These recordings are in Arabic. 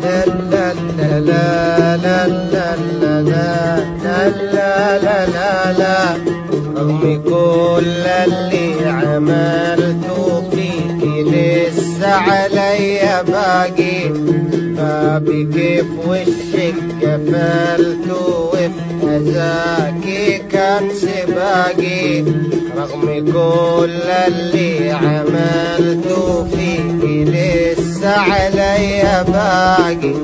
لا لا لا لا لا لا لا لا لا لا لا رغم كل اللي عملته فيكي لسه عليا باقي بابي كيف وشك قفلته وفي أذاكي كان سباقي رغم كل اللي عملته فيكي لسه عليا باقي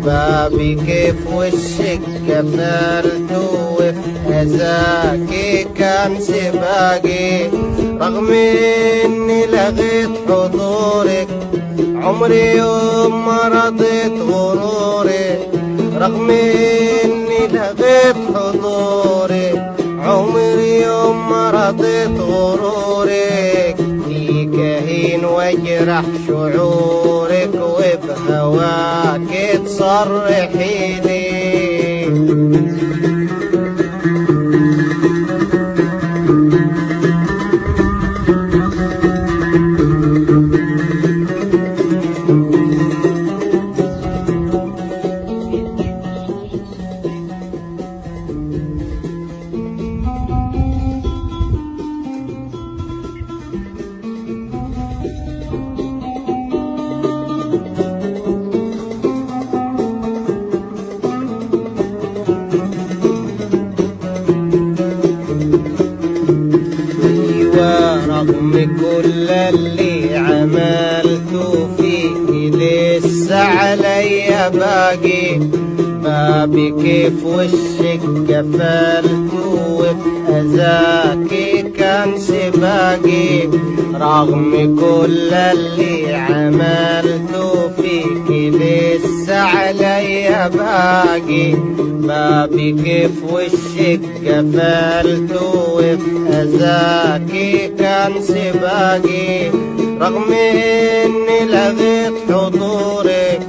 بابي كيف وشك قفلته وفي أذاكي كان سباقي رغم اني لغيت حضورك عمري يوم ما رضيت غروري رغم اني لغيت حضورك عمري يوم ما رضيت غرورك فيك هين واجرح شعورك وبهواك تصرحي لي رغم كل اللي عملته فيكي لسه عليا باقي بابي كيف وشك قفلته وفي أذاكي كان سباقي رغم كل اللي عملته فيكي لسه عليا باقي بابي كيف وشك قفلته وفي أذاكي كان سباقي رغم اني لغيت حضورك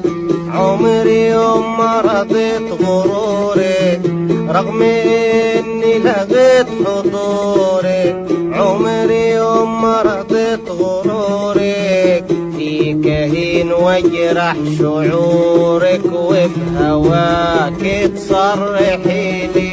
عمري يوم ما رضيت غرورك رغم اني لغيت حضورك عمري يوم ما رضيت غرورك فيك هين واجرح شعورك وبهواك تصرحي لي